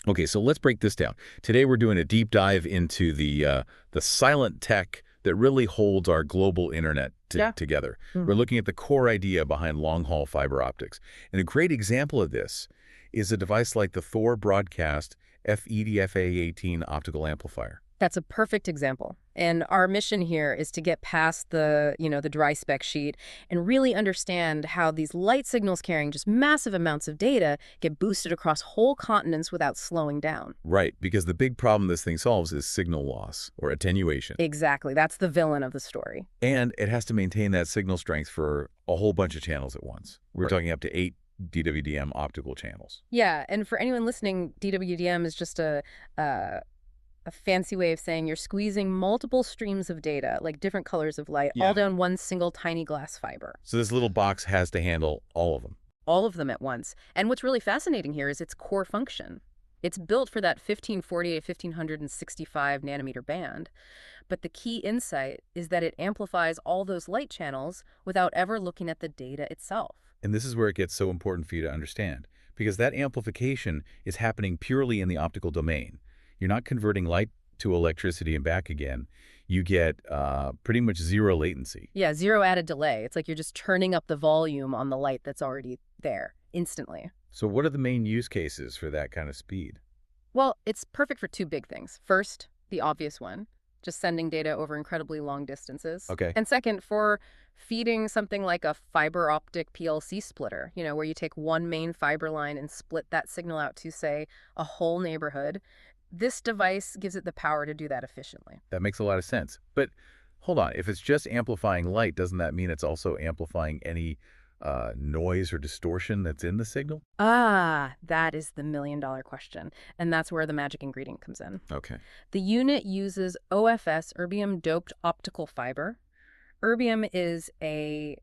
Okay, so let's break this down. Today we're doing a deep dive into the silent tech that really holds our global internet Yeah. together. We're Mm. looking at the core idea behind long-haul fiber optics. And a great example of this is a device like the Thor Broadcast F-EDFA-18 optical amplifier. That's a perfect example. And our mission here is to get past the dry spec sheet and really understand how these light signals carrying just massive amounts of data get boosted across whole continents without slowing down. Right, because the big problem this thing solves is signal loss or attenuation. Exactly. That's the villain of the story. And it has to maintain that signal strength for a whole bunch of channels at once. We're talking up to 8 DWDM optical channels. Yeah, and for anyone listening, DWDM is just a fancy way of saying you're squeezing multiple streams of data, like different colors of light, Yeah. all down one single tiny glass fiber. So this little box has to handle all of them. All of them at once. And what's really fascinating here is its core function. It's built for that 1548, 1565 nanometer band. But the key insight is that it amplifies all those light channels without ever looking at the data itself. And this is where it gets so important for you to understand, because that amplification is happening purely in the optical domain. You're not converting light to electricity and back again. You get pretty much zero latency. Yeah, zero added delay. It's like you're just turning up the volume on the light that's already there instantly. So what are the main use cases for that kind of speed? Well, it's perfect for two big things. First, the obvious one, just sending data over incredibly long distances. Okay. And second, for feeding something like a fiber optic PLC splitter, where you take one main fiber line and split that signal out to, say, a whole neighborhood. This device gives it the power to do that efficiently. That makes a lot of sense. But hold on, if it's just amplifying light, doesn't that mean it's also amplifying any noise or distortion that's in the signal? Ah, that is the million-dollar question. And that's where the magic ingredient comes in. Okay. The unit uses OFS, Erbium-Doped Optical Fiber. Erbium is a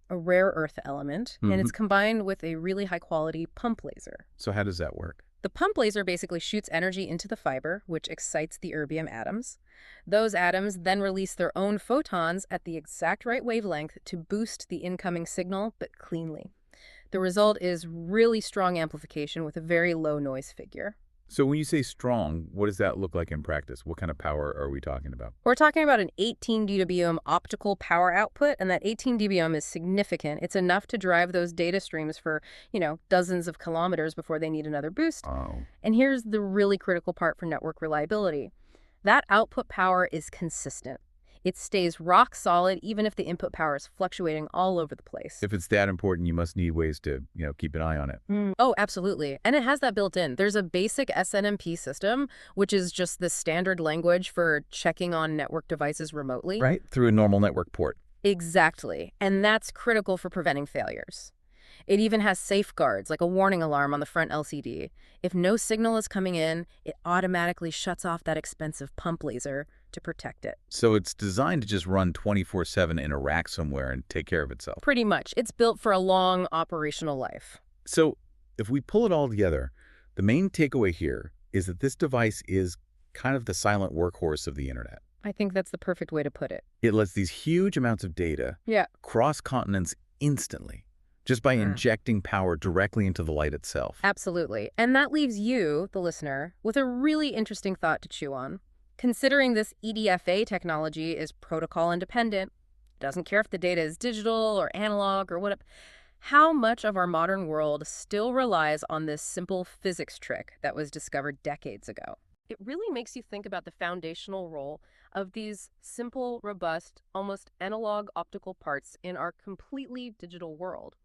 rare earth element, and it's combined with a really high-quality pump laser. So how does that work? The pump laser basically shoots energy into the fiber, which excites the erbium atoms. Those atoms then release their own photons at the exact right wavelength to boost the incoming signal, but cleanly. The result is really strong amplification with a very low noise figure. So when you say strong, what does that look like in practice? What kind of power are we talking about? We're talking about an 18 dBm optical power output, and that 18 dBm is significant. It's enough to drive those data streams for, dozens of kilometers before they need another boost. Oh. And here's the really critical part for network reliability. That output power is consistent. It stays rock solid even if the input power is fluctuating all over the place. If it's that important, you must need ways to, keep an eye on it. Oh, absolutely. And it has that built in. There's a basic SNMP system, which is just the standard language for checking on network devices remotely. Right? Through a normal network port. Exactly. And that's critical for preventing failures. It even has safeguards, like a warning alarm on the front LCD. If no signal is coming in, it automatically shuts off that expensive pump laser to protect it. So it's designed to just run 24/7 in a rack somewhere and take care of itself. Pretty much. It's built for a long operational life. So if we pull it all together, the main takeaway here is that this device is kind of the silent workhorse of the internet. I think that's the perfect way to put it. It lets these huge amounts of data cross continents instantly, just by injecting power directly into the light itself. Absolutely. And that leaves you, the listener, with a really interesting thought to chew on. Considering this EDFA technology is protocol independent, doesn't care if the data is digital or analog or what, how much of our modern world still relies on this simple physics trick that was discovered decades ago? It really makes you think about the foundational role of these simple, robust, almost analog optical parts in our completely digital world.